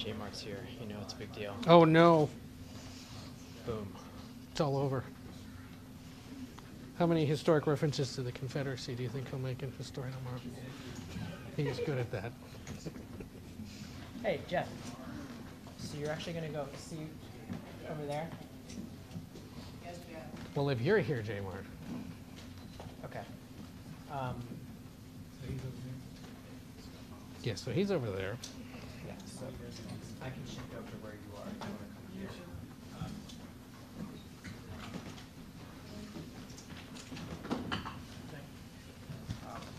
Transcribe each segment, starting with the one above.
J-Mark's here. You know it's a big deal. Oh no. Boom. It's all over. How many historic references to the Confederacy do you think he'll make in his story tomorrow? He's good at that. Hey, Jeff. So you're actually going to go see over there? Well, if you're here, J-Mark. Okay. Yeah, so he's over there. Yeah, so I can shift over to where you are. Do you want to come here?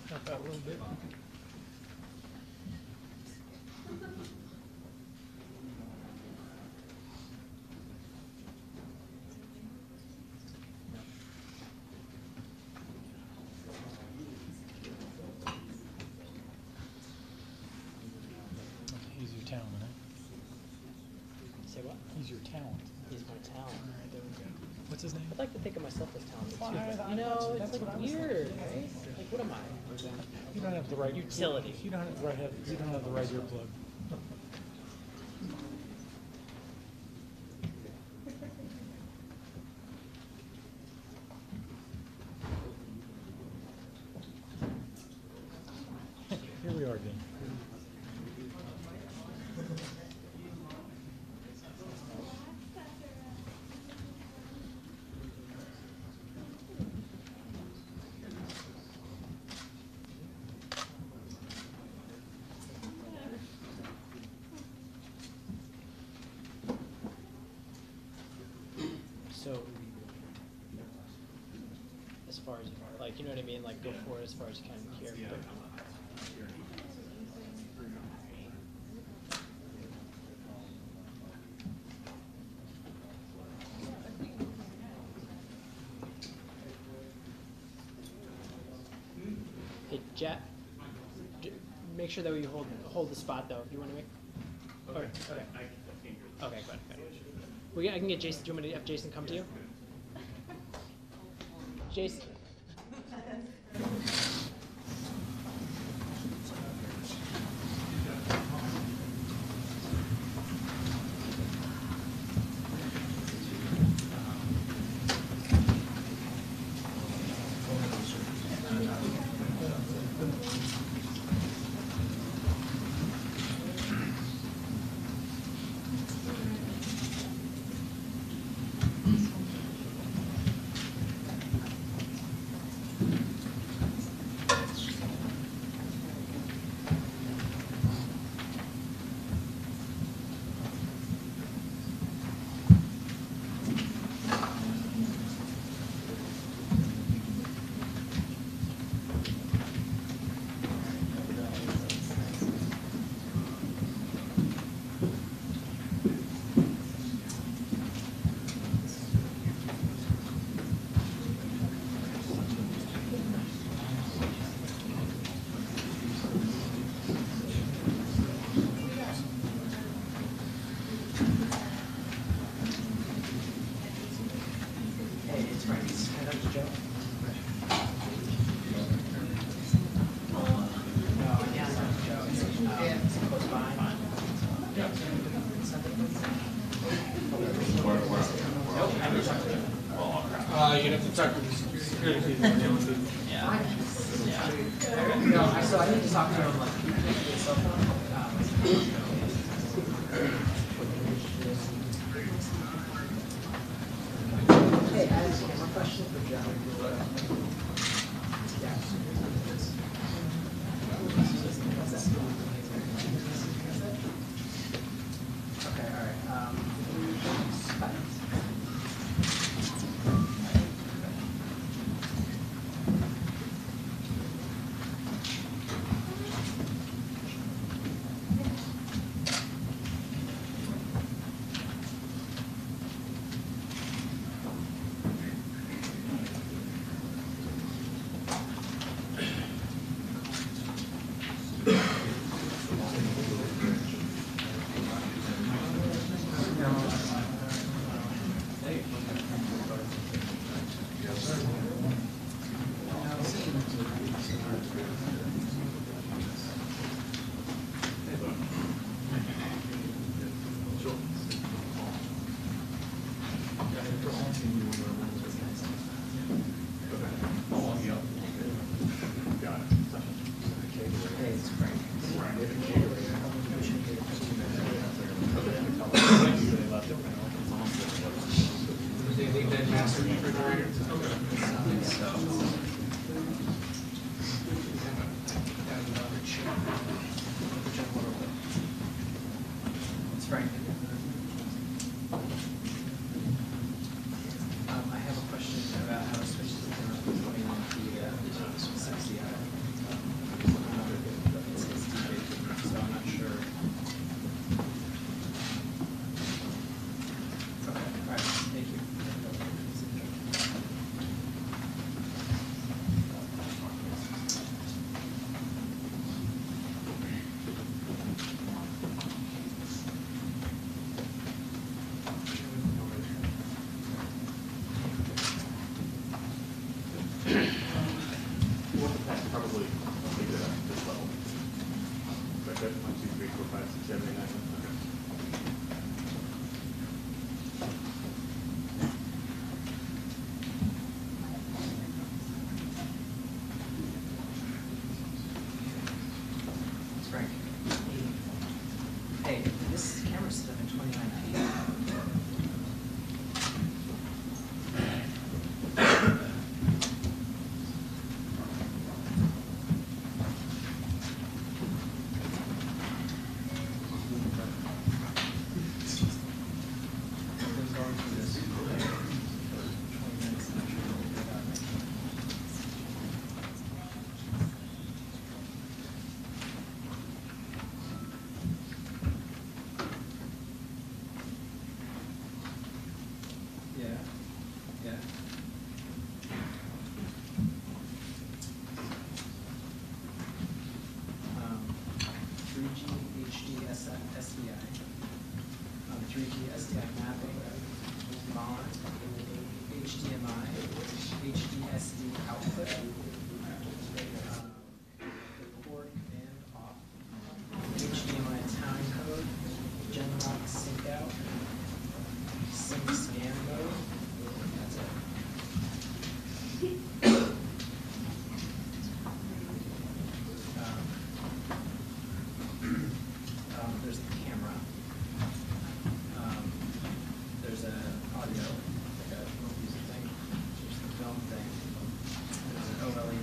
Help out a little bit. He's your talent, huh? Say what? He's your talent. He's my talent. All right, there we go. What's his name? I'd like to think of myself as talented Well, too, but you know, that's it's what like I was weird, right? Like, what am I? You don't have the right Utility. You don't have the right. You don't have the right earplug. Here we are, Dean. So, as far as, like, you know what I mean? Like, go for it as far as you can here. But, hey, Jet, make sure that we hold the spot, though. You want to make? Okay. Okay, good. I can get Jason. Do you want me to have Jason come to you? Jason. You'd have to talk with the security people. Yeah. No, so I need to talk to him like. Hey, I have one question for John. Okay, all right. I have a question about how to switch the camera from 21p to 60. It's HD, so I'm not sure. Okay, all right, thank you. Probably leave it at this level. Like that, 1, 2, 3, 4, 5, 6, 7, 8, 9. Okay. It's Frank. Hey, this camera's set up in 29p. Yeah, yeah. 3G HD SDI, 3G SDI mapping, mod, HDMI, HDSD output, the port and off, HDMI time code, Genlock sync out, sync scan mode. That's it. There's the camera. There's an audio, like a music thing. There's the film thing. There's an OLED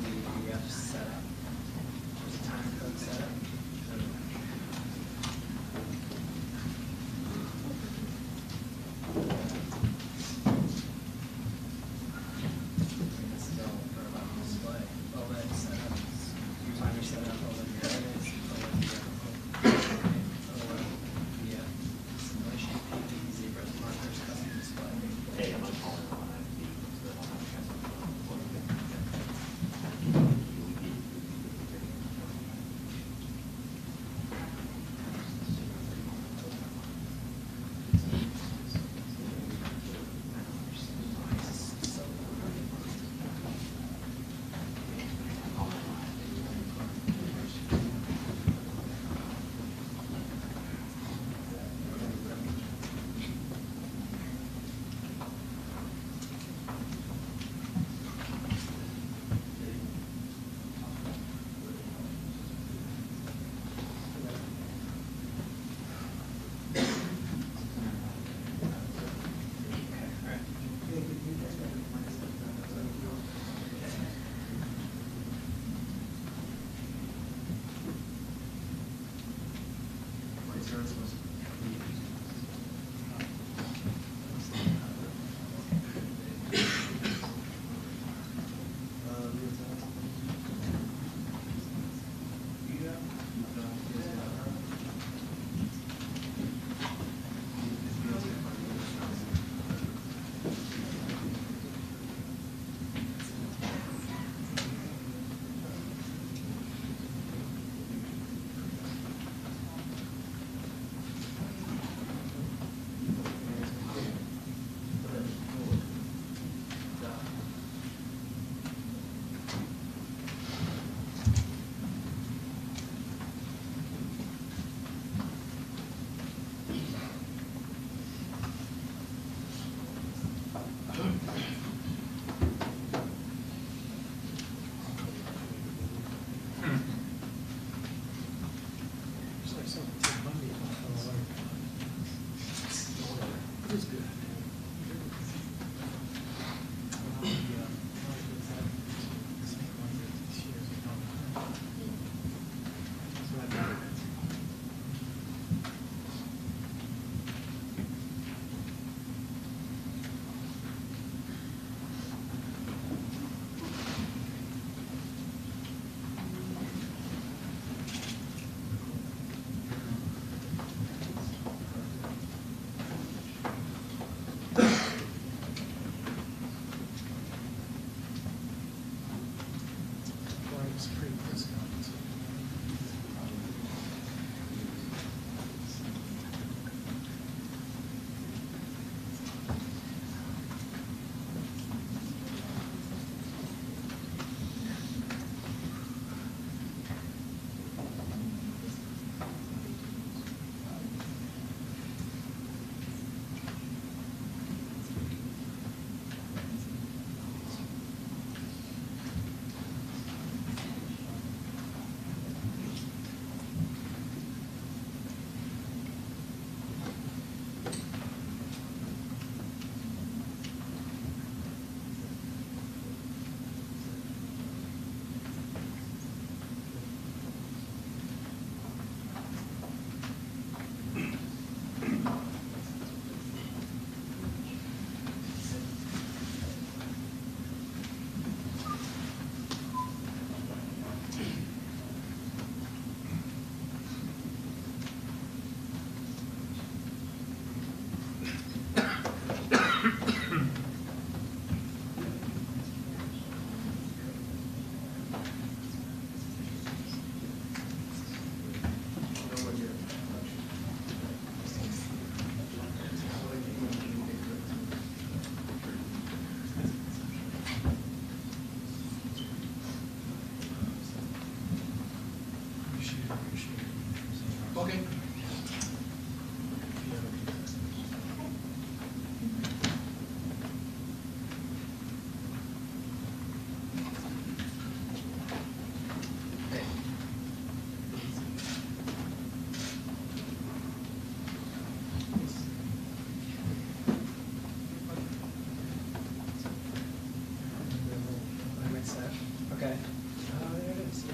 Okay. There it is.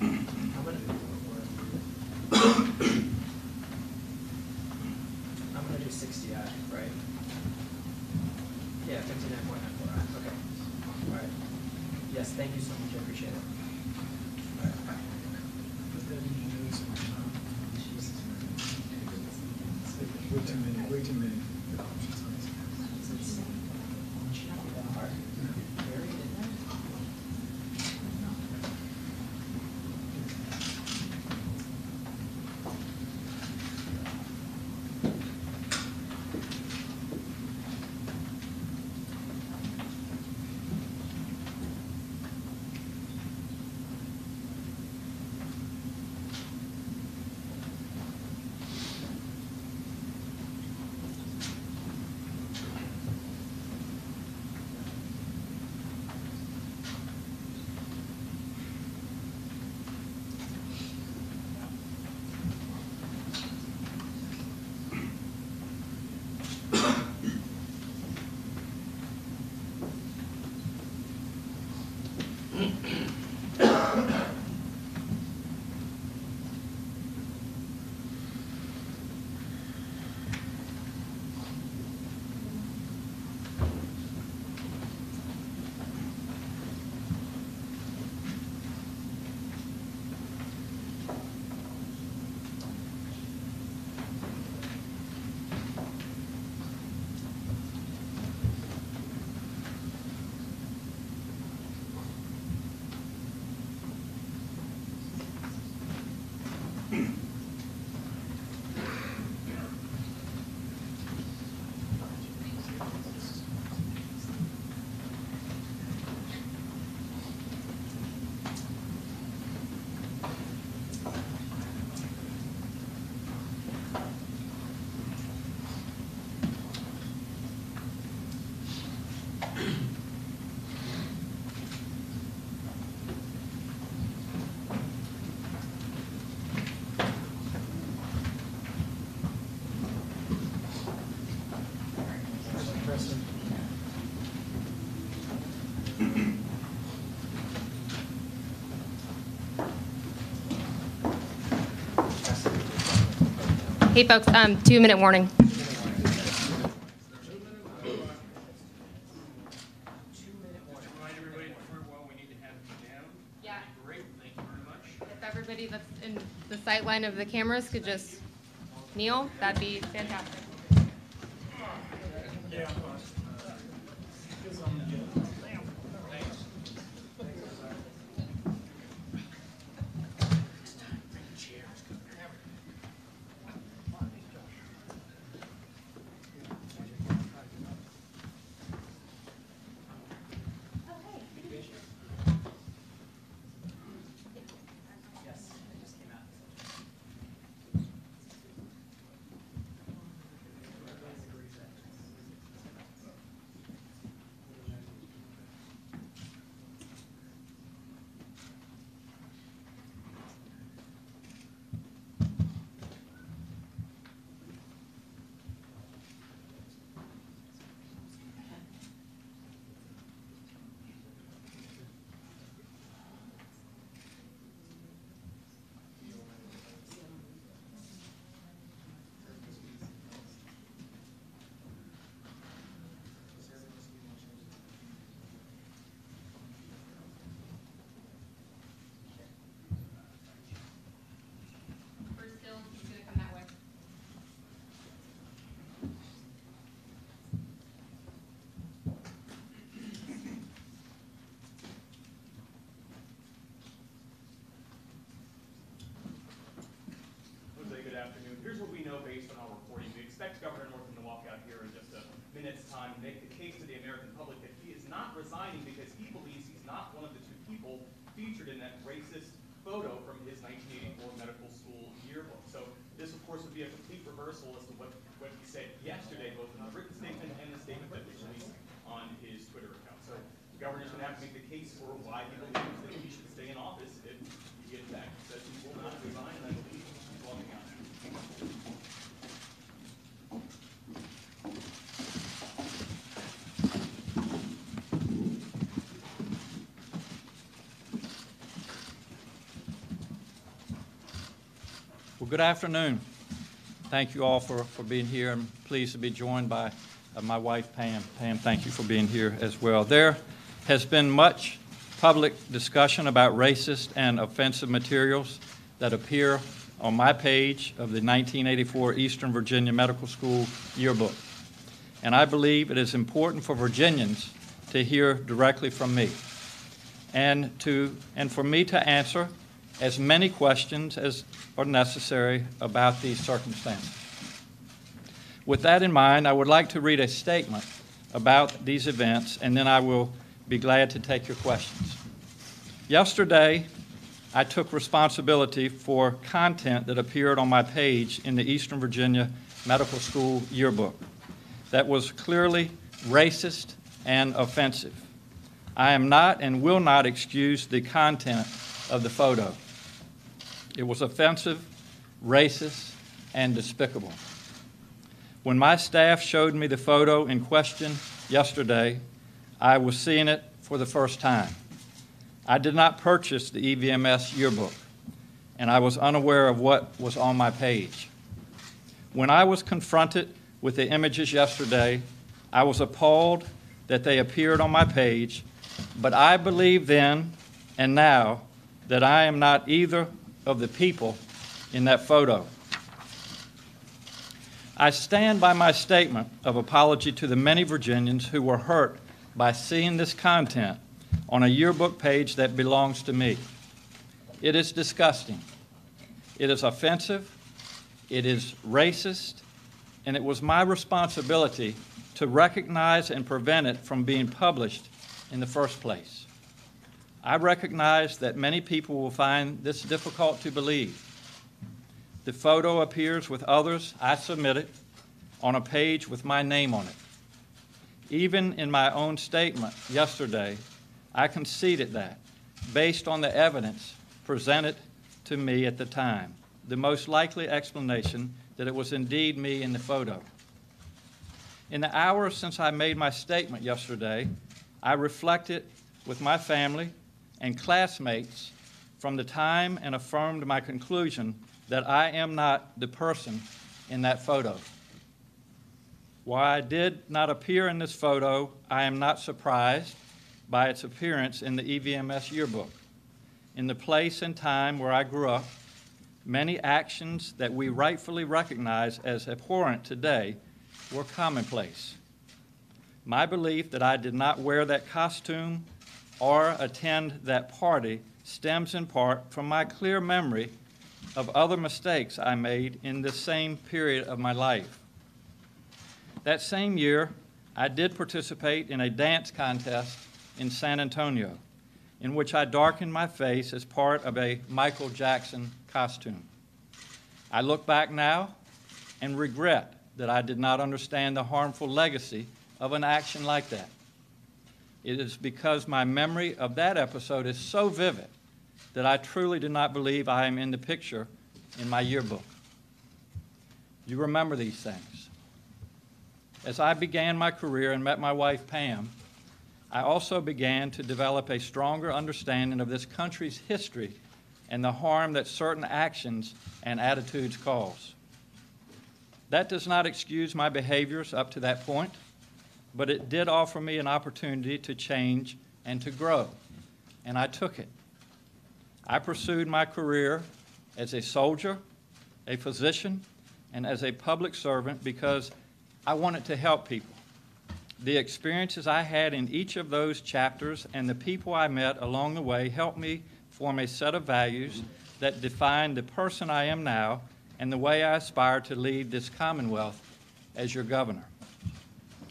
I'm gonna do 60i, right? Yeah, 59.94i. Okay. All right. Yes, thank you so much. I appreciate it. All right. Put that in your notes. Way too many, way too many. Hey folks, 2-minute warning. Yeah. Great, thank you very much. If everybody that's in the sight line of the cameras could just kneel, that'd be fantastic. Yeah. First still, he's gonna come that way. Jose, good afternoon. Here's what we know based on our reporting. We expect Governor Northam to walk out here in just a minute's time and make the case to the American public that he is not resigning because he believes he's not one of the two people featured in that racist photo from his 1984 medical school yearbook. So this, of course, would be a complete reversal as to what he said yesterday, both in the written statement and the statement that was released on his Twitter account. So the governor's going to have to make the case for why he believes that he should stay in office if he, in fact, says he will not resign, and I believe he's walking out. Well, good afternoon. Thank you all for being here. I'm pleased to be joined by my wife, Pam. Pam, thank you for being here as well. There has been much public discussion about racist and offensive materials that appear on my page of the 1984 Eastern Virginia Medical School yearbook. And I believe it is important for Virginians to hear directly from me and for me to answer as many questions as are necessary about these circumstances. With that in mind, I would like to read a statement about these events, and then I will be glad to take your questions. Yesterday, I took responsibility for content that appeared on my page in the Eastern Virginia Medical School yearbook that was clearly racist and offensive. I am not and will not excuse the content of the photo. It was offensive, racist, and despicable. When my staff showed me the photo in question yesterday, I was seeing it for the first time. I did not purchase the EVMS yearbook, and I was unaware of what was on my page. When I was confronted with the images yesterday, I was appalled that they appeared on my page, but I believe then and now that I am not either of the people in that photo. I stand by my statement of apology to the many Virginians who were hurt by seeing this content on a yearbook page that belongs to me. It is disgusting. It is offensive. It is racist. And it was my responsibility to recognize and prevent it from being published in the first place. I recognize that many people will find this difficult to believe. The photo appears with others I submitted on a page with my name on it. Even in my own statement yesterday, I conceded that, based on the evidence presented to me at the time, the most likely explanation that it was indeed me in the photo. In the hours since I made my statement yesterday, I reflected with my family and classmates from the time and affirmed my conclusion that I am not the person in that photo. While I did not appear in this photo, I am not surprised by its appearance in the EVMS yearbook. In the place and time where I grew up, many actions that we rightfully recognize as abhorrent today were commonplace. My belief that I did not wear that costume or attend that party stems in part from my clear memory of other mistakes I made in this same period of my life. That same year, I did participate in a dance contest in San Antonio, in which I darkened my face as part of a Michael Jackson costume. I look back now and regret that I did not understand the harmful legacy of an action like that. It is because my memory of that episode is so vivid that I truly do not believe I am in the picture in my yearbook. You remember these things. As I began my career and met my wife, Pam, I also began to develop a stronger understanding of this country's history and the harm that certain actions and attitudes cause. That does not excuse my behaviors up to that point, but it did offer me an opportunity to change and to grow, and I took it. I pursued my career as a soldier, a physician, and as a public servant because I wanted to help people. The experiences I had in each of those chapters and the people I met along the way helped me form a set of values that define the person I am now and the way I aspire to lead this Commonwealth as your governor.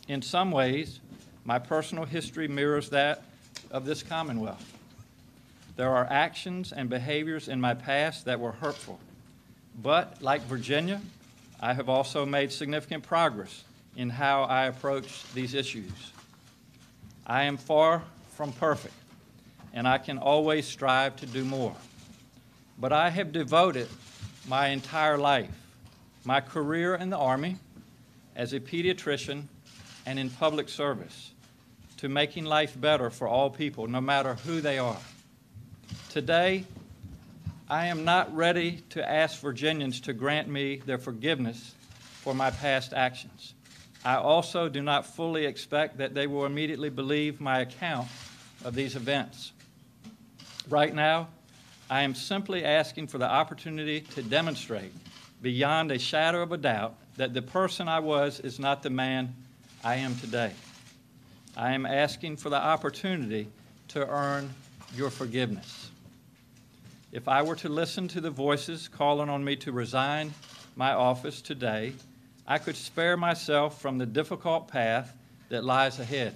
In some ways, my personal history mirrors that of this Commonwealth. There are actions and behaviors in my past that were hurtful, but like Virginia, I have also made significant progress in how I approach these issues. I am far from perfect, and I can always strive to do more. But I have devoted my entire life, my career in the Army, as a pediatrician, and in public service, to making life better for all people, no matter who they are. Today, I am not ready to ask Virginians to grant me their forgiveness for my past actions. I also do not fully expect that they will immediately believe my account of these events. Right now, I am simply asking for the opportunity to demonstrate beyond a shadow of a doubt that the person I was is not the man I am today. I am asking for the opportunity to earn your forgiveness. If I were to listen to the voices calling on me to resign my office today, I could spare myself from the difficult path that lies ahead.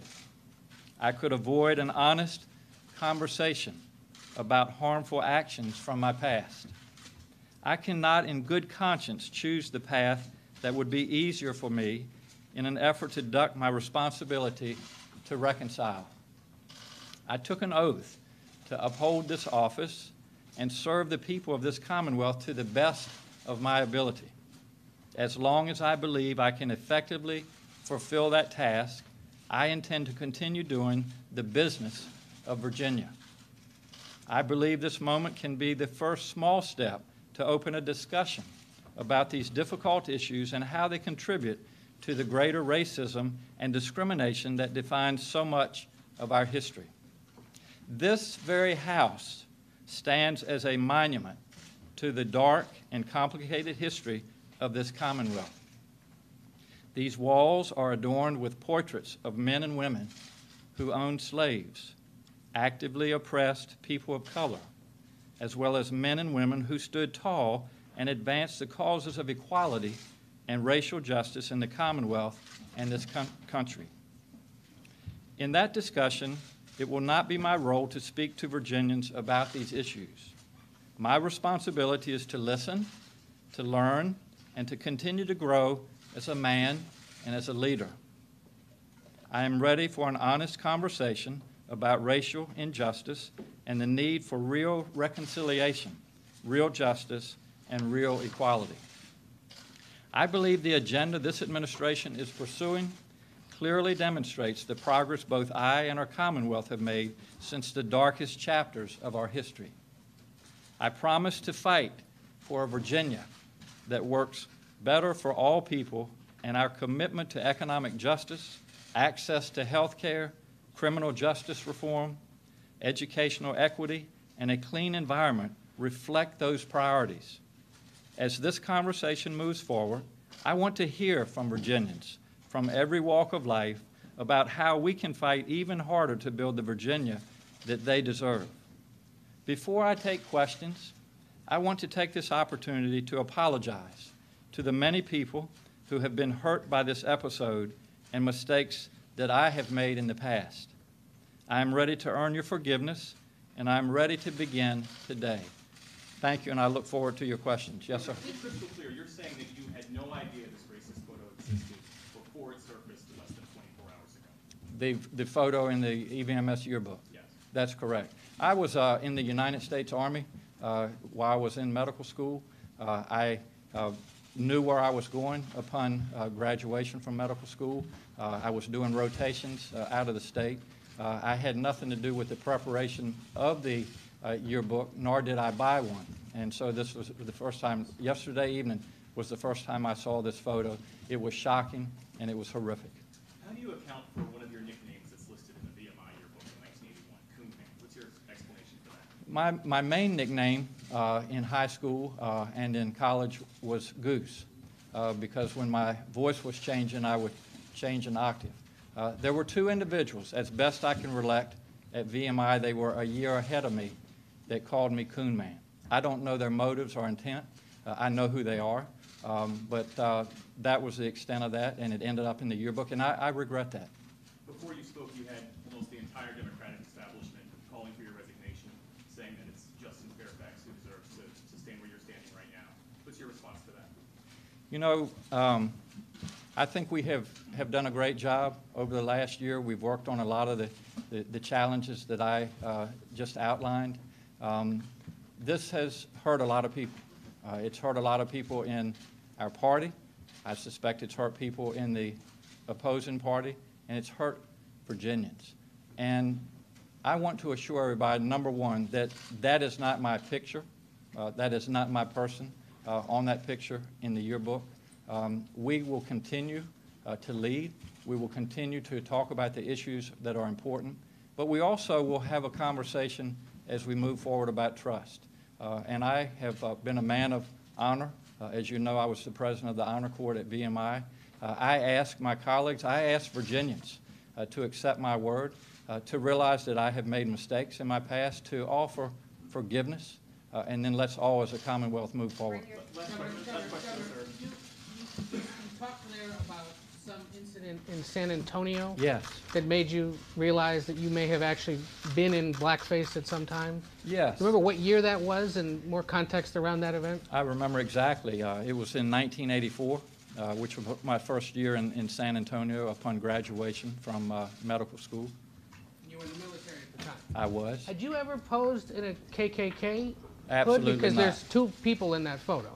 I could avoid an honest conversation about harmful actions from my past. I cannot in good conscience choose the path that would be easier for me in an effort to duck my responsibility to reconcile. I took an oath to uphold this office and serve the people of this Commonwealth to the best of my ability. As long as I believe I can effectively fulfill that task, I intend to continue doing the business of Virginia. I believe this moment can be the first small step to open a discussion about these difficult issues and how they contribute to the greater racism and discrimination that defines so much of our history. This very house stands as a monument to the dark and complicated history of this Commonwealth. These walls are adorned with portraits of men and women who owned slaves, actively oppressed people of color, as well as men and women who stood tall and advanced the causes of equality and racial justice in the Commonwealth and this country. In that discussion, it will not be my role to speak to Virginians about these issues. My responsibility is to listen, to learn, and to continue to grow as a man and as a leader. I am ready for an honest conversation about racial injustice and the need for real reconciliation, real justice, and real equality. I believe the agenda this administration is pursuing clearly demonstrates the progress both I and our Commonwealth have made since the darkest chapters of our history. I promise to fight for a Virginia that works better for all people, and our commitment to economic justice, access to health care, criminal justice reform, educational equity, and a clean environment reflect those priorities. As this conversation moves forward, I want to hear from Virginians from every walk of life about how we can fight even harder to build the Virginia that they deserve. Before I take questions, I want to take this opportunity to apologize to the many people who have been hurt by this episode and mistakes that I have made in the past. I am ready to earn your forgiveness, and I am ready to begin today. Thank you, and I look forward to your questions. Yes, sir. To be crystal clear, you're saying that you had no idea this racist photo existed before it surfaced less than 24 hours ago? The photo in the EVMS yearbook? Yes. That's correct. I was in the United States Army while I was in medical school. I knew where I was going upon graduation from medical school. I was doing rotations out of the state. I had nothing to do with the preparation of the yearbook, nor did I buy one. And so this was the first time, yesterday evening was the first time I saw this photo. It was shocking and it was horrific. How do you account for one of your nicknames that's listed in the VMI yearbook in 1981, Coon Man? What's your explanation for that? My main nickname in high school and in college was Goose, because when my voice was changing, I would change an octave. There were two individuals, as best I can recollect, at VMI. They were a year ahead of me that called me Coon Man. I don't know their motives or intent. I know who they are, but that was the extent of that, and it ended up in the yearbook, and I regret that. Before you spoke, you had almost the entire Democratic establishment calling for your resignation, saying that it's Justin Fairfax who deserves to stand where you're standing right now. What's your response to that? You know, I think we have done a great job over the last year. We've worked on a lot of the challenges that I just outlined. This has hurt a lot of people. It's hurt a lot of people in our party. I suspect it's hurt people in the opposing party, and it's hurt Virginians. And I want to assure everybody, number one, that that is not my picture That is not my person on that picture in the yearbook. We will continue to lead. We will continue to talk about the issues that are important, but we also will have a conversation as we move forward about trust. And I have been a man of honor. As you know, I was the president of the Honor Court at VMI. I ask my colleagues, I ask Virginians to accept my word, to realize that I have made mistakes in my past, to offer forgiveness, and then let's all as a Commonwealth move forward. Last question, sir. You talked there about some incident in San Antonio. Yes. That made you realize that you may have actually been in blackface at some time. Yes. Remember what year that was and more context around that event? I remember exactly. It was in 1984, which was my first year in San Antonio upon graduation from medical school. You were in the military at the time. I was. Had you ever posed in a KKK Absolutely hood? Because not. there's two people in that photo.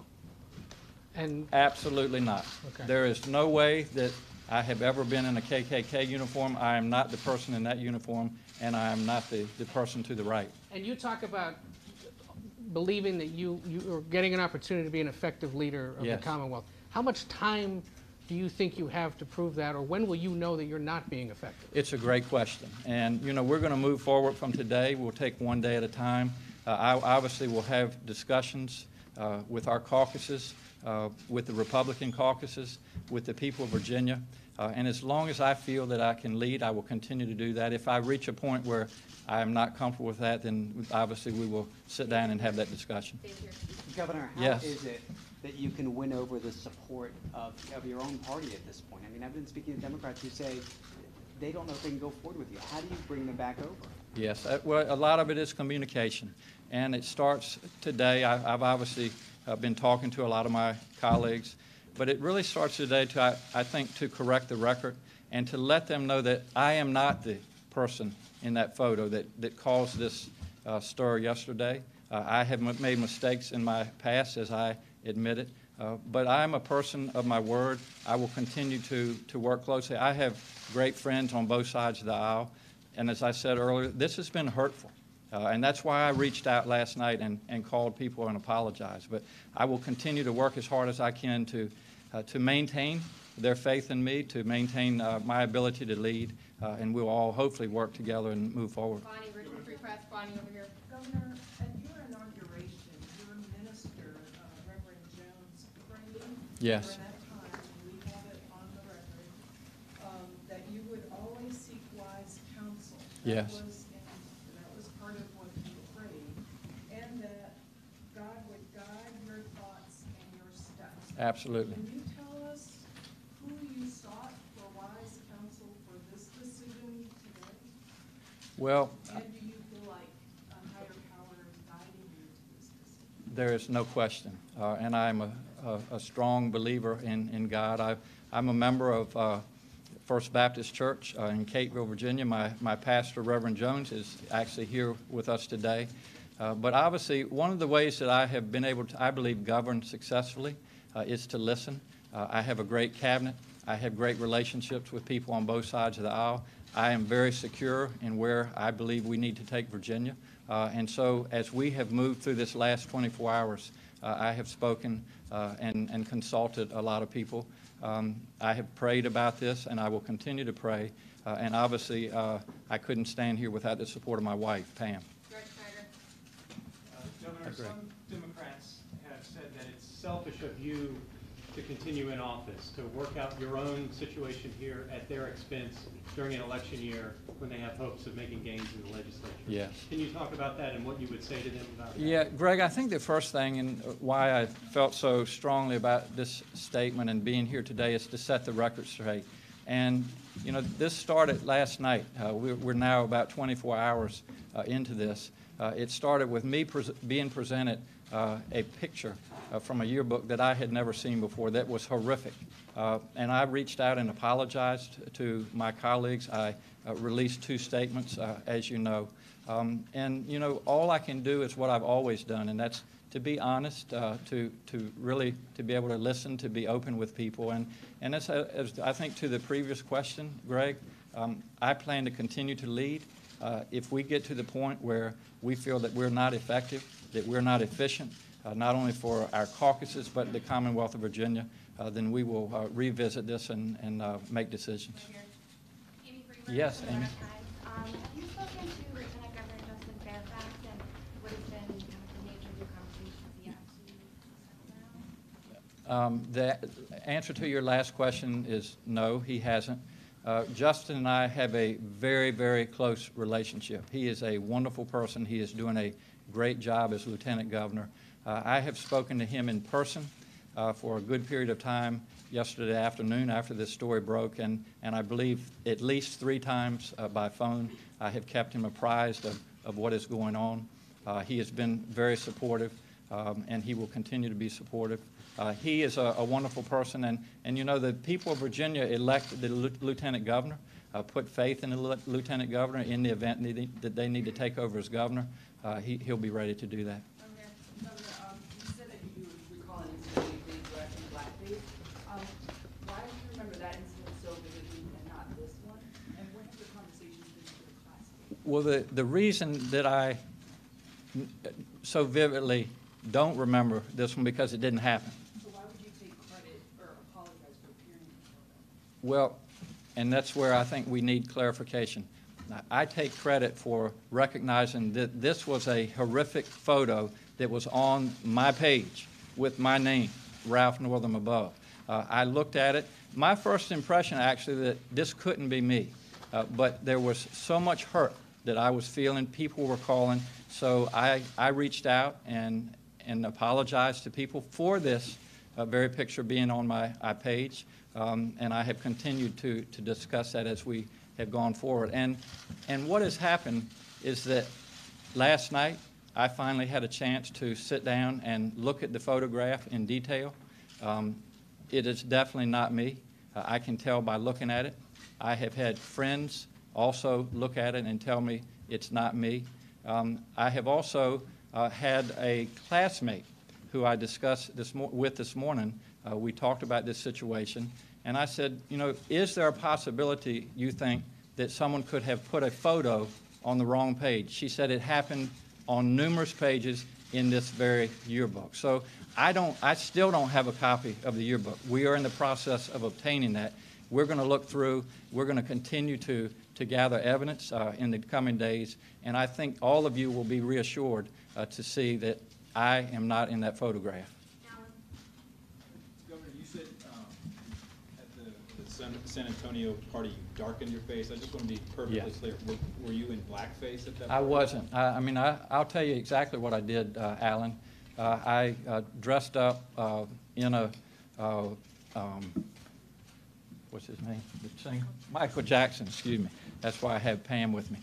And Absolutely not. Okay. There is no way that I have ever been in a KKK uniform. I am not the person in that uniform, and I am not the person to the right. And you talk about believing that you are getting an opportunity to be an effective leader of Yes. the Commonwealth. How much time do you think you have to prove that, or when will you know that you're not being effective? It's a great question. And, you know, we're going to move forward from today. We'll take one day at a time. I obviously will have discussions with our caucuses, with the Republican caucuses, with the people of Virginia. And as long as I feel that I can lead, I will continue to do that. If I reach a point where I am not comfortable with that, then obviously we will sit down and have that discussion. Governor, how Yes. is it that you can win over the support of your own party at this point? I mean, I've been speaking to Democrats who say they don't know if they can go forward with you. How do you bring them back over? Yes, well, a lot of it is communication, and it starts today. I've obviously been talking to a lot of my colleagues, but it really starts today to, I think, to correct the record and to let them know that I am not the person in that photo that caused this stir yesterday. I have made mistakes in my past, as I admitted, but I am a person of my word. I will continue to work closely. I have great friends on both sides of the aisle, and as I said earlier, this has been hurtful. And that's why I reached out last night and called people and apologized. But I will continue to work as hard as I can to maintain their faith in me, to maintain my ability to lead, and we'll all hopefully work together and move forward. Bonnie, Richmond Free Press, Bonnie over here. Governor, at your inauguration, your minister, Reverend Jones, prayed Yes. during that time, and we have it on the record, that you would always seek wise counsel. Yes. That was part of what you prayed, and that God would guide your thoughts and your steps. Absolutely. Can you tell us who you sought for wise counsel for this decision today? Well, And do you feel like a higher power is guiding you to this decision? there is no question, and I'm a strong believer in God. I'm a member of First Baptist Church in Cateville, Virginia. My pastor, Reverend Jones, is actually here with us today. But obviously, one of the ways that I have been able to, I believe, govern successfully is to listen. I have a great cabinet. I have great relationships with people on both sides of the aisle. I am very secure in where I believe we need to take Virginia. And so as we have moved through this last 24 hours, I have spoken and consulted a lot of people. I have prayed about this, and I will continue to pray. And obviously, I couldn't stand here without the support of my wife, Pam. George Snyder. Governor, Agree. some Democrats have said that it's selfish of you to continue in office, to work out your own situation here at their expense during an election year when they have hopes of making gains in the legislature. Yes. Can you talk about that and what you would say to them about that? Yeah, Greg, I think the first thing and why I felt so strongly about this statement and being here today is to set the record straight. And, you know, this started last night. We're now about 24 hours into this. It started with me being presented a picture from a yearbook that I had never seen before that was horrific. And I reached out and apologized to my colleagues. I released 2 statements, as you know. And, you know, all I can do is what I've always done, and that's to be honest, to really to be able to listen, to be open with people. And as I think to the previous question, Greg, I plan to continue to lead. If we get to the point where we feel that we're not effective, that we're not efficient, not only for our caucuses, but the Commonwealth of Virginia, then we will revisit this and make decisions. Amy Freeman. Yes, Amy. Have you spoken to Lieutenant Governor Justin Fairfax, and what has been kind of the nature of your conversations he asked you? The answer to your last question is no, he hasn't. Justin and I have a very, very close relationship. He is a wonderful person. He is doing a great job as Lieutenant Governor. I have spoken to him in person for a good period of time yesterday afternoon after this story broke, and I believe at least 3 times by phone. I have kept him apprised of what is going on. He has been very supportive, and he will continue to be supportive. He is a wonderful person, and you know, the people of Virginia elected the lieutenant governor, put faith in the lieutenant governor in the event that they need to take over as governor. He'll be ready to do that. Okay. Governor, you said that you recall an incident you made dressed in blackface. Why do you remember that incident so vividly and not this one? And what have the conversations been with the classmates? Well, the reason that I so vividly don't remember this one because it didn't happen. So why would you take credit or apologize for appearing in the photo? Well, and that's where I think we need clarification. I take credit for recognizing that this was a horrific photo that was on my page with my name, Ralph Northam, above. I looked at it. My first impression, actually, that this couldn't be me. But there was so much hurt that I was feeling. People were calling. So I reached out and apologized to people for this very picture being on my page. And I have continued to discuss that as we have gone forward. And what has happened is that last night I finally had a chance to sit down and look at the photograph in detail. It is definitely not me. I can tell by looking at it. I have had friends also look at it and tell me it's not me. I have also had a classmate who I discussed with this morning. We talked about this situation. And I said, you know, is there a possibility, you think, that someone could have put a photo on the wrong page? She said it happened on numerous pages in this very yearbook. So I still don't have a copy of the yearbook. We are in the process of obtaining that. We're going to look through. We're going to continue to gather evidence in the coming days. And I think all of you will be reassured to see that I am not in that photograph. Governor, you said at the San Antonio party you darkened your face. I just want to be perfectly clear. Were you in blackface at that party? I wasn't. I mean, I'll tell you exactly what I did, Alan. I dressed up in a, what's his name? The singer? Michael Jackson, excuse me. That's why I have Pam with me.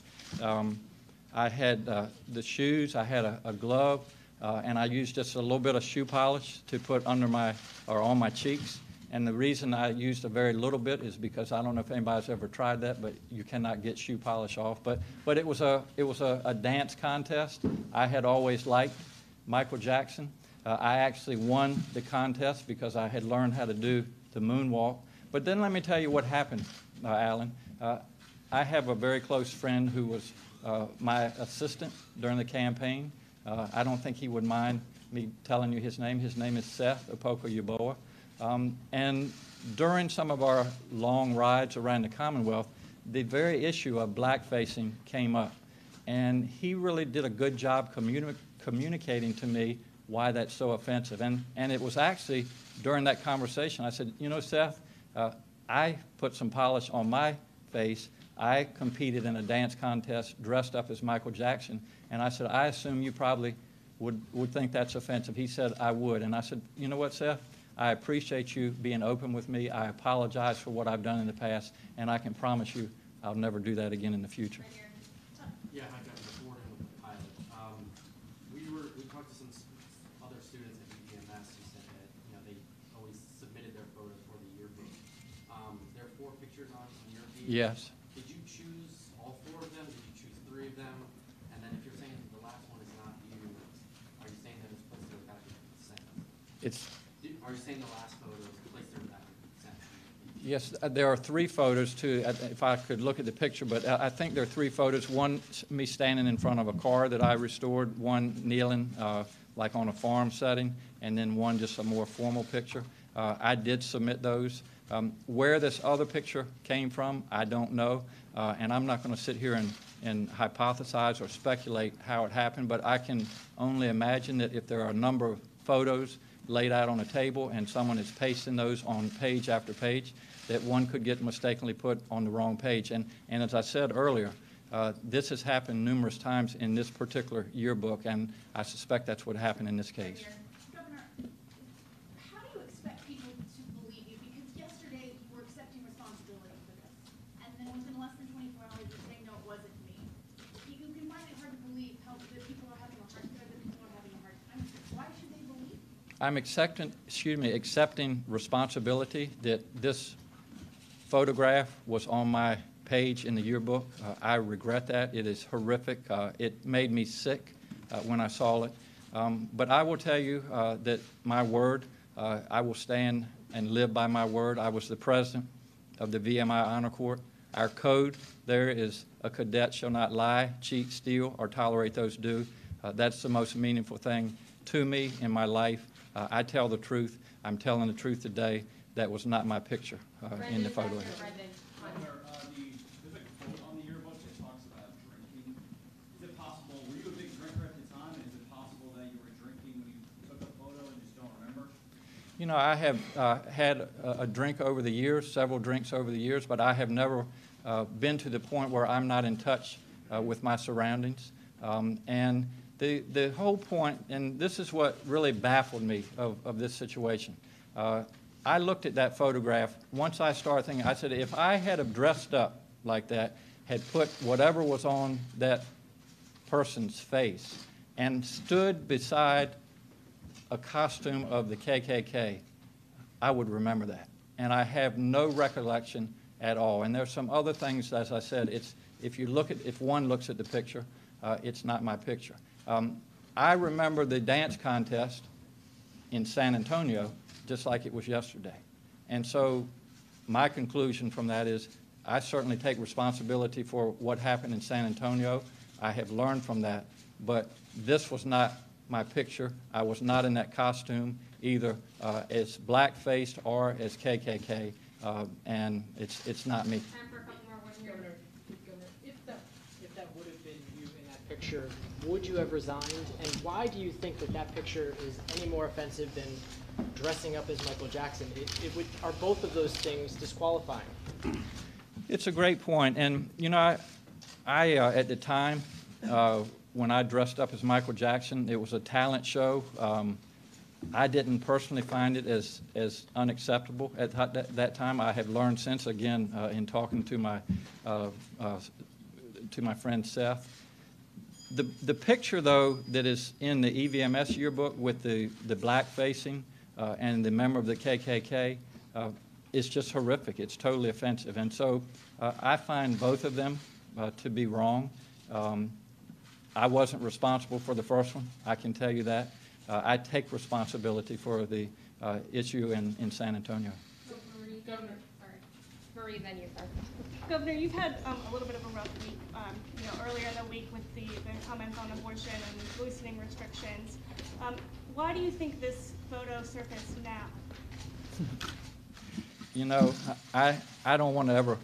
I had the shoes, I had a glove, and I used just a little bit of shoe polish to put under on my cheeks. And the reason I used a very little bit is because I don't know if anybody's ever tried that, but you cannot get shoe polish off. But it was a dance contest. I had always liked Michael Jackson. I actually won the contest because I had learned how to do the moonwalk. But then let me tell you what happened, Alan. I have a very close friend who was my assistant during the campaign. I don't think he would mind me telling you his name. His name is Seth Opoku-Yeboah. And during some of our long rides around the Commonwealth, the very issue of blackfacing came up. And he really did a good job communicating to me why that's so offensive. And it was actually during that conversation, I said, you know, Seth, I put some polish on my face. I competed in a dance contest dressed up as Michael Jackson. And I said, I assume you probably would think that's offensive. He said, I would. And I said, you know what, Seth? I appreciate you being open with me. I apologize for what I've done in the past. And I can promise you I'll never do that again in the future. Yeah, hi, Governor Gordon with the pilot. We talked to some other students at UPMS who said that they always submitted their photos for the yearbook. There are 4 pictures on your page. Yes. Did you choose all 4 of them? Did you choose 3 of them? And then if you're saying the last one is not you, are you saying that it's placed there without your consent? Are you saying the last photo is placed there without your consent? Yes, there are 3 photos too, if I could look at the picture, but I think there are 3 photos. One, me standing in front of a car that I restored, one kneeling like on a farm setting, and then one just a more formal picture. I did submit those. Where this other picture came from, I don't know, and I'm not going to sit here and hypothesize or speculate how it happened, but I can only imagine that if there are a number of photos laid out on a table and someone is pasting those on page after page, that one could get mistakenly put on the wrong page. And as I said earlier, this has happened numerous times in this particular yearbook, and I suspect that's what happened in this case. Governor, how do you expect people to believe you? Because yesterday you were accepting responsibility for this, and then within less than 24 hours you're saying, no, it wasn't me. You can find it hard to believe how that people are having a hard time. Why should they believe? I'm accepting responsibility that this photograph was on my page in the yearbook. I regret that. It is horrific. It made me sick when I saw it. But I will tell you that my word, I will stand and live by my word. I was the president of the VMI Honor Court. Our code there is a cadet shall not lie, cheat, steal, or tolerate those do. That's the most meaningful thing to me in my life. I tell the truth. I'm telling the truth today. That was not my picture in the photo. There's a quote on the yearbook that talks about drinking. Is it possible, were you a big drinker at the time, and is it possible that you were drinking when you took the photo and just don't remember? You know, I have had a drink over the years, several drinks over the years, but I have never been to the point where I'm not in touch with my surroundings. And the whole point, and this is what really baffled me of this situation. I looked at that photograph. Once I started thinking, I said, if I had have dressed up like that, had put whatever was on that person's face, and stood beside a costume of the KKK, I would remember that. And I have no recollection at all. And there's some other things, as I said, if one looks at the picture, it's not my picture. I remember the dance contest in San Antonio just like it was yesterday. And so my conclusion from that is I certainly take responsibility for what happened in San Antonio. I have learned from that. But this was not my picture. I was not in that costume either as black-faced or as KKK, and it's not me. Governor, if that would have been you in that picture, would you have resigned? And why do you think that picture is any more offensive than dressing up as Michael Jackson? Are both of those things disqualifying? It's a great point. And, you know, I at the time, when I dressed up as Michael Jackson, it was a talent show. I didn't personally find it as unacceptable at that time. I have learned since, again, in talking to my friend Seth. The picture, though, that is in the EVMS yearbook with the black facing and the member of the KKK is just horrific. It's totally offensive. And so I find both of them to be wrong. I wasn't responsible for the first one, I can tell you that. I take responsibility for the issue in San Antonio. Governor, sorry. Marie, then you, sir. Governor, you've had a little bit of a rough week, earlier in the week with the comments on abortion and loosening restrictions. Why do you think this photo surfaced now? You know, I don't want to ever,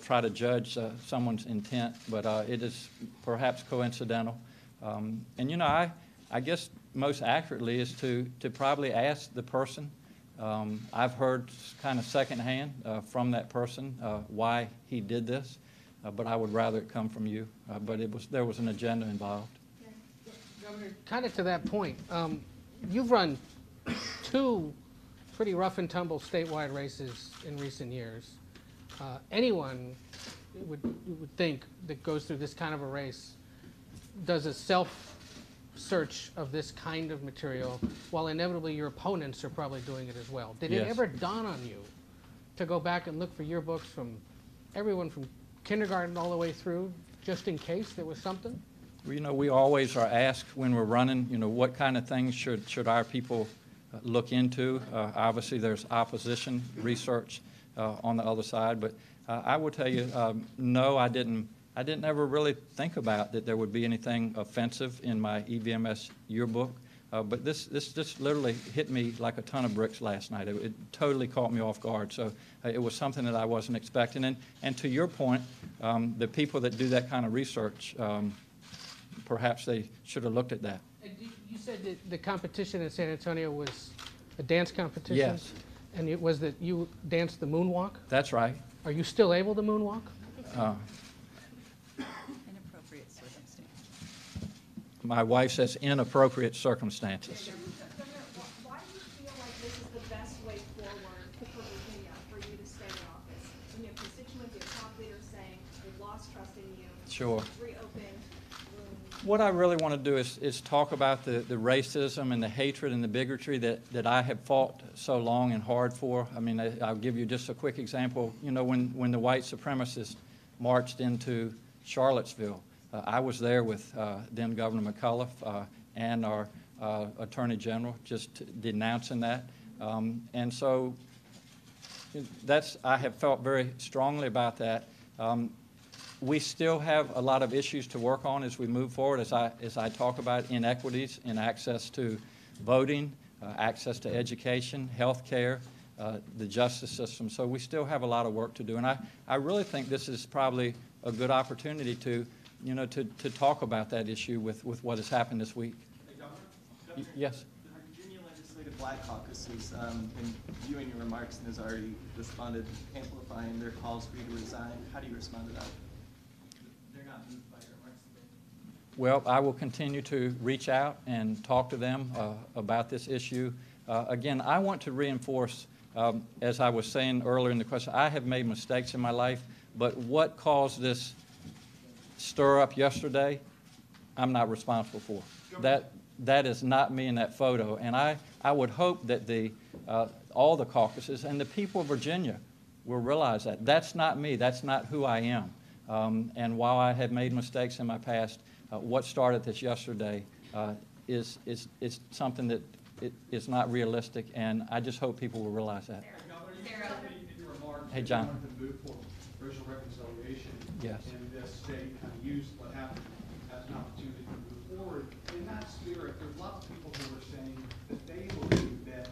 try to judge someone's intent, but it is perhaps coincidental. And, I guess most accurately is to probably ask the person. I've heard kind of secondhand from that person why he did this, but I would rather it come from you. But there was an agenda involved. Governor, kind of to that point, you've run 2 pretty rough and tumble statewide races in recent years. Anyone would think that goes through this kind of a race does a self-search of this kind of material, while inevitably your opponents are probably doing it as well. Did it ever dawn on you to go back and look for yearbooks from everyone from kindergarten all the way through, just in case there was something? Well, we always are asked when we're running, what kind of things should our people look into. Obviously, there's opposition research on the other side, but I will tell you, no, I didn't ever really think about that there would be anything offensive in my EVMS yearbook. But this just literally hit me like a ton of bricks last night. It totally caught me off guard. So it was something that I wasn't expecting. And to your point, the people that do that kind of research, perhaps they should have looked at that. And you said that the competition in San Antonio was a dance competition? Yes. And it was that you danced the moonwalk? That's right. Are you still able to moonwalk? Inappropriate circumstance. My wife says inappropriate circumstances. Why do you feel like this is the best way forward for Virginia, for you to stay in office? When your constituents, your top leaders saying they've lost trust in you. Sure. Reopen rooms. What I really want to do is talk about the racism and the hatred and the bigotry that I have fought so long and hard for. I mean, I'll give you just a quick example. You know, when the white supremacists marched into Charlottesville, I was there with then Governor McAuliffe and our Attorney General, just denouncing that. And so I have felt very strongly about that. We still have a lot of issues to work on as we move forward, as I talk about inequities in access to voting, access to education, health care, the justice system. So we still have a lot of work to do. And I really think this is probably a good opportunity to talk about that issue with what has happened this week. Hey, Governor? Yes. The Virginia Legislative Black Caucus has been viewing your remarks and has already responded, amplifying their calls for you to resign. How do you respond to that? They're not moved by your remarks today. Well, I will continue to reach out and talk to them about this issue. Again, I want to reinforce, as I was saying earlier in the question, I have made mistakes in my life, but what caused this stir up yesterday, I'm not responsible for. That is not me in that photo. And I would hope that all the caucuses and the people of Virginia will realize that. That's not me. That's not who I am. And while I have made mistakes in my past, what started this yesterday is something that is not realistic, and I just hope people will realize that. In your remarks, Hey, John. you wanted to move for racial reconciliation. Yes. And this state kind of used what happened as an opportunity to move forward. In that spirit, there's lots of people who are saying that they believe that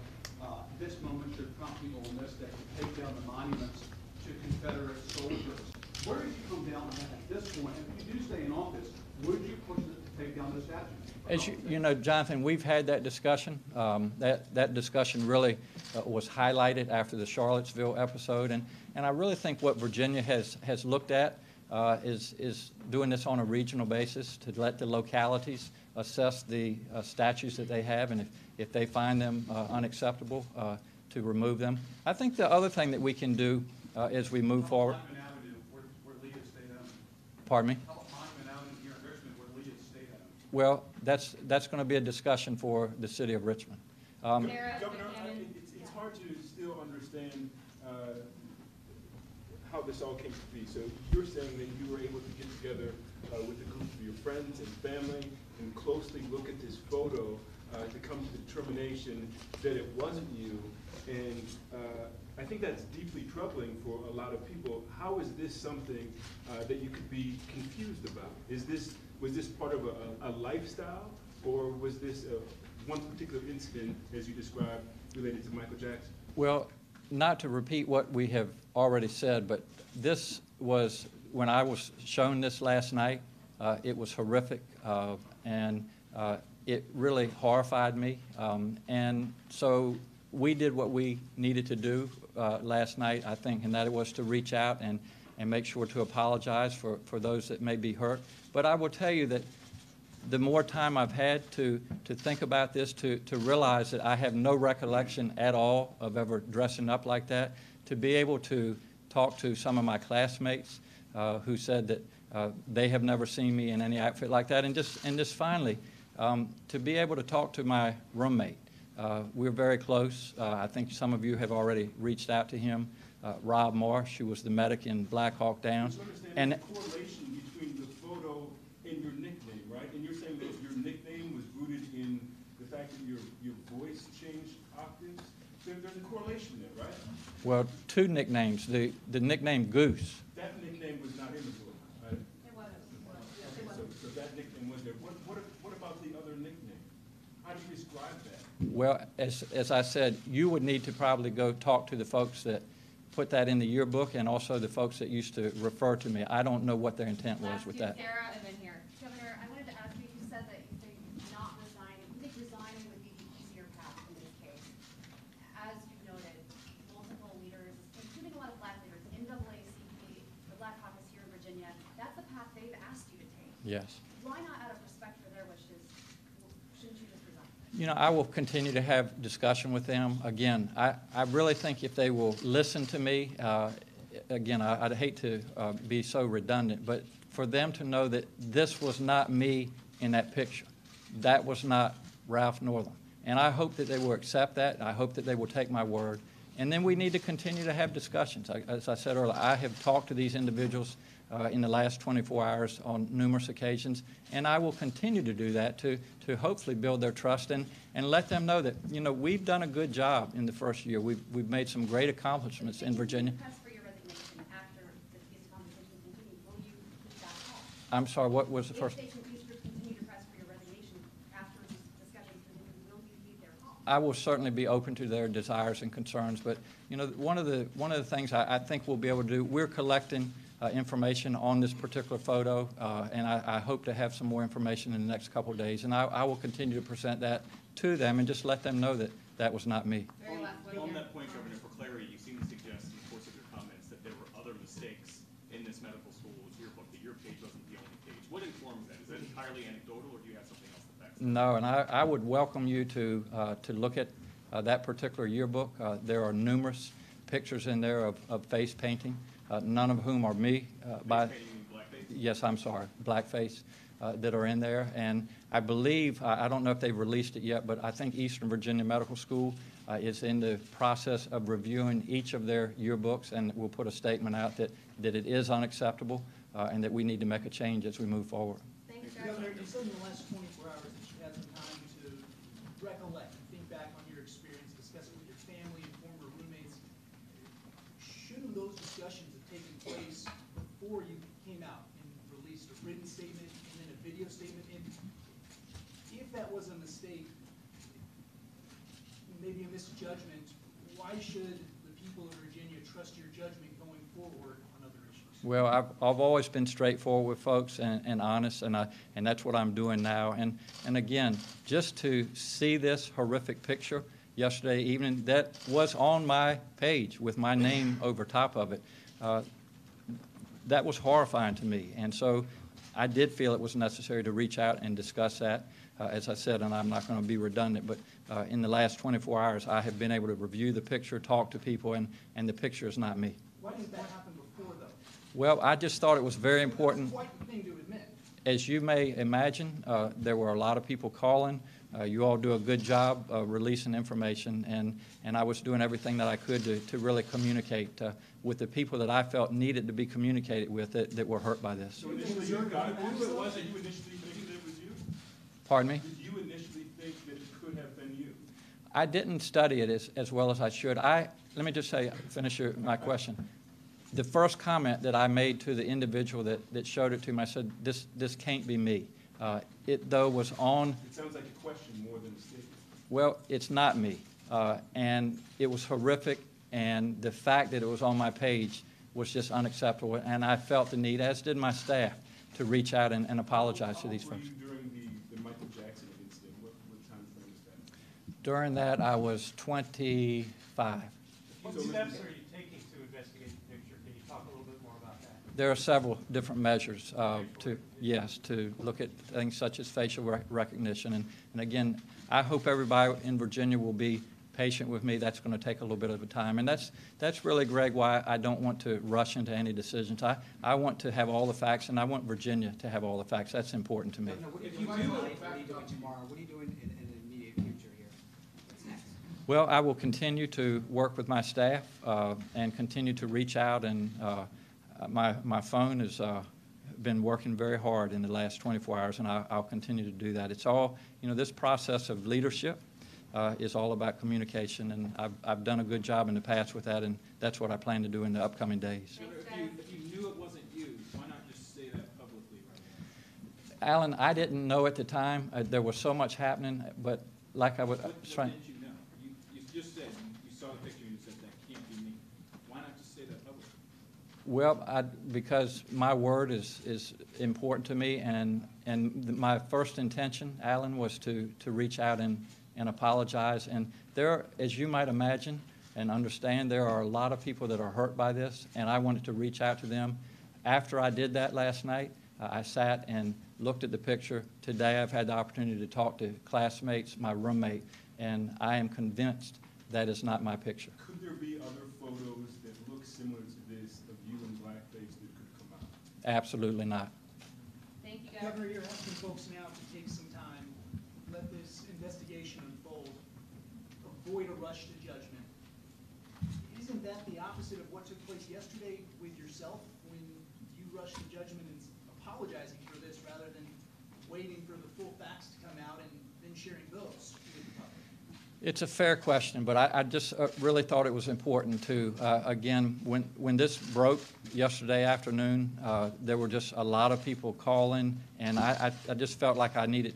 this moment should prompt people on this day to take down the monuments to Confederate soldiers. Where did you come down on that at this point? And if you do stay in office, would you push it to take down the statue? As you know, Jonathan, we've had that discussion. That discussion really was highlighted after the Charlottesville episode, and I really think what Virginia has looked at is doing this on a regional basis to let the localities assess the statues that they have, and if they find them unacceptable, to remove them. I think the other thing that we can do as we move forward. Pardon me? Well, that's going to be a discussion for the city of Richmond. Governor, it's hard to still understand how this all came to be. So you're saying that you were able to get together with a group of your friends and family and closely look at this photo to come to the determination that it wasn't you. And I think that's deeply troubling for a lot of people. How is this something that you could be confused about? Was this part of a lifestyle, or was this one particular incident, as you described, related to Michael Jackson? Well, not to repeat what we have already said, but this was, when I was shown this last night, it was horrific, and it really horrified me. And so we did what we needed to do last night, I think, and that it was to reach out and make sure to apologize for those that may be hurt. But I will tell you that the more time I've had to think about this, to realize that I have no recollection at all of ever dressing up like that, to be able to talk to some of my classmates who said that they have never seen me in any outfit like that, and just finally, to be able to talk to my roommate. We're very close. I think some of you have already reached out to him. Rob Marsh, who was the medic in Black Hawk Down. And the correlation between the photo and your nickname, right? And you're saying that your nickname was rooted in the fact that your voice changed octaves? There's a correlation there, right? Well, two nicknames. The nickname Goose. That nickname was not in the book, right? It was. So that nickname was there. What about the other nickname? How do you describe that? Well, as I said, you would need to probably go talk to the folks that put that in the yearbook and also the folks that used to refer to me. I don't know what their intent was with that. Sarah, and then here. Governor, I wanted to ask you, you said that you think not resigning, you think resigning would be the easier path in this case. As you've noted, multiple leaders, including a lot of black leaders, NAACP, the Black Caucus here in Virginia, that's the path they've asked you to take. Yes. Why not, out of respect for their wishes, shouldn't you just resign? You know, I will continue to have discussion with them. Again, I really think if they will listen to me, again, I'd hate to be so redundant, but for them to know that this was not me in that picture. That was not Ralph Northam. And I hope that they will accept that. I hope that they will take my word. And then we need to continue to have discussions. As I said earlier, I have talked to these individuals in the last 24 hours on numerous occasions, and I will continue to do that to hopefully build their trust and let them know that, you know, we've done a good job in the first year. We've made some great accomplishments in Virginia. Press for your resignation after these conversations continue, will you keep that call? I'm sorry, what was the first? If they continue to press for your resignation after these discussions continue, will you heed their call? I will certainly be open to their desires and concerns, but, you know, one of the things I think we'll be able to do, we're collecting information on this particular photo, and I hope to have some more information in the next couple of days, and I will continue to present that to them and just let them know that that was not me. On that point, Governor, for clarity, you seem to suggest in the course of your comments that there were other mistakes in this medical school's yearbook, that your page wasn't the only page. What informs that? Is that entirely anecdotal, or do you have something else that backs it up? No, and I would welcome you to look at that particular yearbook. There are numerous pictures in there of face painting, none of whom are me. Face painting means blackface? Yes, I'm sorry, blackface that are in there. And I believe, I don't know if they've released it yet, but I think Eastern Virginia Medical School is in the process of reviewing each of their yearbooks, and we'll put a statement out that it is unacceptable and that we need to make a change as we move forward. Thanks, Governor, you said in the last 24 hours that you had some time to recollect and think back on your experience, discuss it with your family and former roommates. Shouldn't those discussions have taken place before you came out and released a written statement and then a video statement? And if that was a mistake, maybe a misjudgment, why should the people of Virginia trust your judgment going forward on other issues? Well, I've always been straightforward with folks and honest, and that's what I'm doing now. And again, just to see this horrific picture yesterday evening, that was on my page with my name over top of it, that was horrifying to me. And so I did feel it was necessary to reach out and discuss that. As I said, and I'm not going to be redundant, but in the last 24 hours, I have been able to review the picture, talk to people, and the picture is not me. Why didn't that happen before, though? Well, I just thought it was very important. That's quite the thing to admit. As you may imagine, there were a lot of people calling. You all do a good job releasing information, and I was doing everything that I could to really communicate with the people that I felt needed to be communicated with that were hurt by this. So initially, you got who it was that you initially think it was you? Pardon me? Did you initially think that it could have been you? I didn't study it as well as I should. Let me just say, finish my question. The first comment that I made to the individual that showed it to me, I said, this can't be me. It, though, was on. It sounds like a question more than a statement. Well, it's not me. And it was horrific, and the fact that it was on my page was just unacceptable. And I felt the need, as did my staff, to reach out and apologize to these folks. Were you during the Michael Jackson incident? What time frame was that? During that, I was 25. What steps are you taking to investigate the picture? Can you talk a little bit more about that? There are several different measures to look at things such as facial recognition. And again, I hope everybody in Virginia will be patient with me. That's going to take a little bit of a time. And that's really, Greg, why I don't want to rush into any decisions. I want to have all the facts, and I want Virginia to have all the facts. That's important to me. What are you doing tomorrow? What are you doing in the immediate future here? What's next? Well, I will continue to work with my staff and continue to reach out. And my phone has been working very hard in the last 24 hours, and I'll continue to do that. It's all, this process of leadership is all about communication, and I've done a good job in the past with that, and that's what I plan to do in the upcoming days. If you knew it wasn't you, why not just say that publicly right now? Alan, I didn't know at the time. There was so much happening, but like I was What trying. did you know? You just said, you saw the picture and you said, that can't be me. Why not just say that publicly? Well, because my word is important to me, and my first intention, Alan, was to reach out and apologize. And there, as you might imagine and understand, there are a lot of people that are hurt by this, and I wanted to reach out to them. After I did that last night, I sat and looked at the picture. Today, I've had the opportunity to talk to classmates, my roommate, and I am convinced that is not my picture. Could there be other photos that look similar to this of you in blackface that could come out? Absolutely not. Thank you, Governor. Governor, you're asking folks now to take some time, let this investigation unfold, avoid a rush to judgment. Isn't that the opposite of what took place yesterday with yourself when you rushed to judgment and apologizing for this rather than waiting for the full facts to come out and then sharing those with the public? It's a fair question, but I just really thought it was important to, again, when this broke yesterday afternoon, there were just a lot of people calling, and I just felt like I needed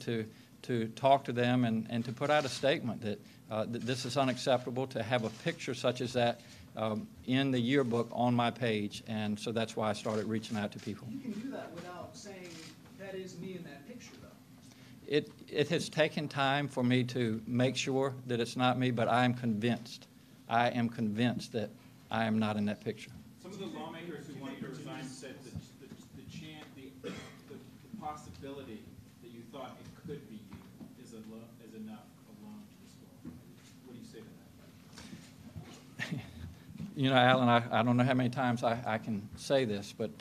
to talk to them and to put out a statement that this is unacceptable to have a picture such as that in the yearbook on my page, and so that's why I started reaching out to people. You can do that without saying that is me in that picture, though. It has taken time for me to make sure that it's not me, but I am convinced that I am not in that picture. Some of the lawmakers who wanted to resign said that the possibility that you thought it could be you is enough alone to disqualify you. What do you say to that? You know, Alan, I don't know how many times I can say this, but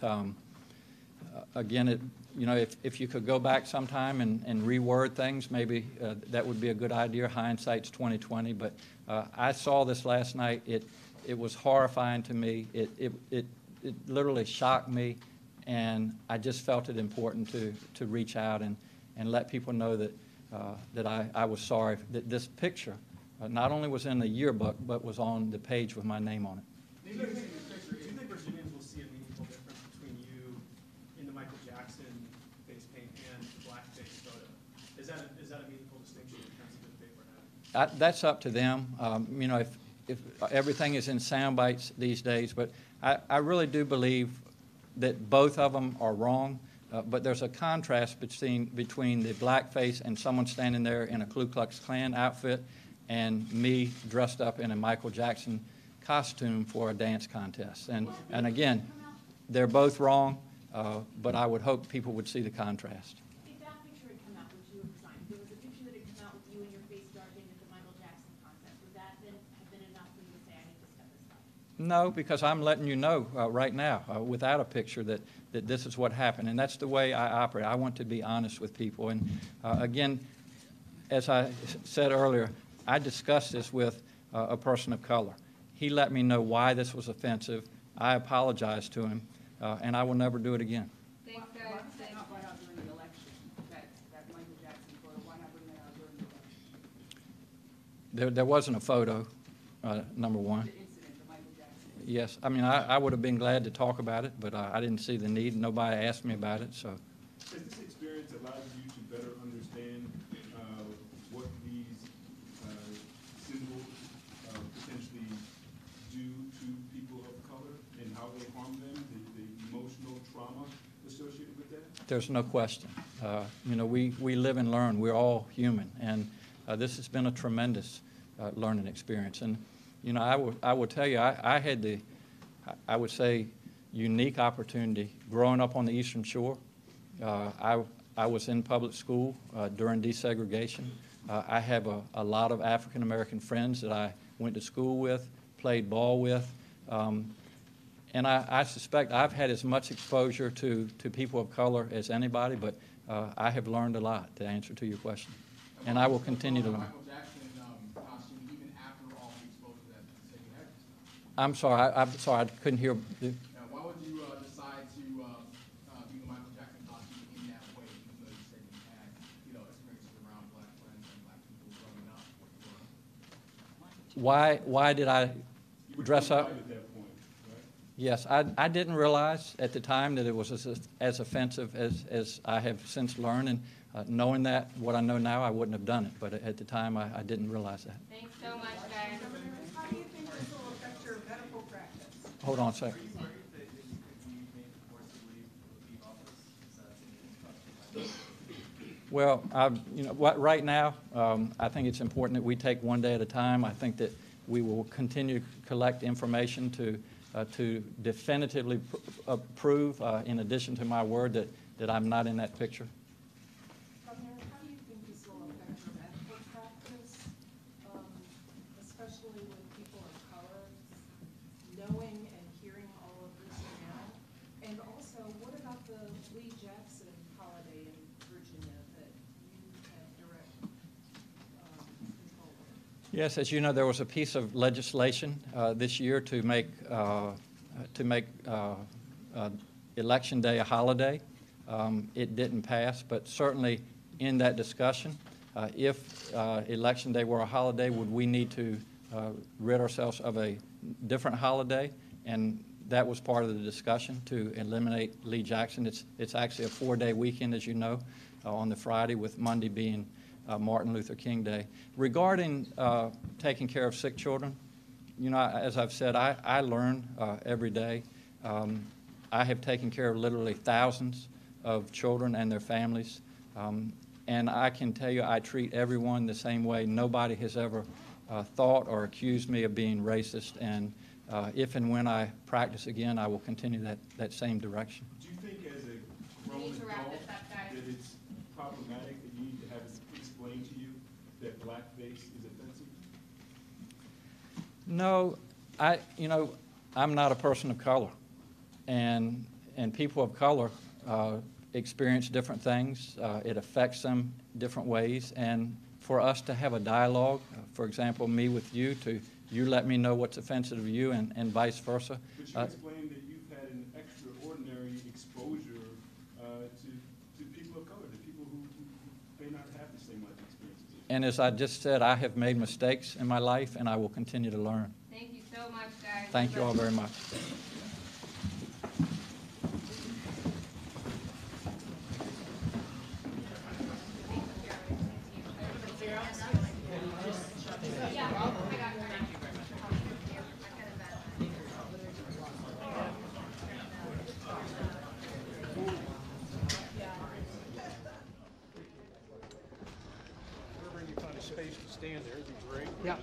again, you know, if you could go back sometime and reword things, maybe that would be a good idea. Hindsight's 20/20. But I saw this last night. It was horrifying to me. It literally shocked me, and I just felt it important to reach out and let people know that I was sorry that this picture not only was in the yearbook, but was on the page with my name on it. Do you think Virginians will see a meaningful difference between you in the Michael Jackson face paint and the blackface photo? Is that a meaningful distinction in terms of the paper now? That's up to them. You know, if everything is in sound bites these days, but I really do believe that both of them are wrong. But there's a contrast between the blackface and someone standing there in a Ku Klux Klan outfit and me dressed up in a Michael Jackson costume for a dance contest. And again, they're both wrong, but I would hope people would see the contrast. If that picture had come out, would you have resigned? If there was a picture that had come out with you and your face darkened at the Michael Jackson contest, would that then have been enough for you to say, I need to step aside? No, because I'm letting you know right now, without a picture, that this is what happened. And that's the way I operate. I want to be honest with people. And again, as I said earlier, I discussed this with a person of color. He let me know why this was offensive. I apologized to him, and I will never do it again. Thanks, guys. Why not bring out during the election, that Michael Jackson photo? Why not bring that out during the election? There wasn't a photo, number one. The incident, the Michael Jackson. Yes, I mean, I would have been glad to talk about it, but I didn't see the need. Nobody asked me about it, so. Has this experience allowed you to better understand what these symbols potentially do to people of color and how they harm them, the emotional trauma associated with that? There's no question. You know, we live and learn. We're all human, and this has been a tremendous learning experience. And you know, I will tell you, I had the, I would say, unique opportunity growing up on the Eastern Shore. I was in public school during desegregation. I have a lot of African American friends that I went to school with, played ball with, and I suspect I've had as much exposure to people of color as anybody, but I have learned a lot, to answer to your question, and I will continue to learn. Michael Jackson costume even after all the exposure that you said you had? I'm sorry, I couldn't hear. Why would you decide to do the Michael Jackson costume in that way, even though you said you had, experiences around black friends and black people growing up? Why did I dress up? At that point, right? Yes, I didn't realize at the time that it was as offensive as I have since learned, and knowing that, what I know now, I wouldn't have done it, but at the time, I didn't realize that. Thanks so much, guys. How do you think this will affect your medical practice? Hold on a second. Are you worried that you could be made forced to leave office? Is that something that's Well, right now, I think it's important that we take one day at a time. I think that we will continue to collect information to definitively prove, in addition to my word, that I'm not in that picture. Governor, how do you think this will affect your medical practice, especially with people of color knowing and hearing all of this now? And also, what about the Lee Jackson holiday in Virginia that you have direct control over? Yes, as you know, there was a piece of legislation this year to make Election Day a holiday. It didn't pass, but certainly in that discussion, if Election Day were a holiday, would we need to rid ourselves of a different holiday? And that was part of the discussion, to eliminate Lee Jackson. It's actually a 4-day weekend, as you know, on the Friday, with Monday being Martin Luther King Day. Regarding taking care of sick children, as I've said, I learn every day. I have taken care of literally thousands of children and their families, and I can tell you I treat everyone the same way. Nobody has ever thought or accused me of being racist, and if and when I practice again, I will continue that same direction. Do you think as a grown adult that it's problematic that you need to have it explained to you that blackface is offensive? No, I'm not a person of color, and people of color experience different things. It affects them different ways, and for us to have a dialogue, for example, me with you, you let me know what's offensive to you, and vice versa. But you explained that you've had an extraordinary exposure to people of color, to people who may not have the same life experiences. And as I just said, I have made mistakes in my life, and I will continue to learn. Thank you so much, guys. Thank you all very much. Wherever you find a space to stand there, it'd be great. Yeah.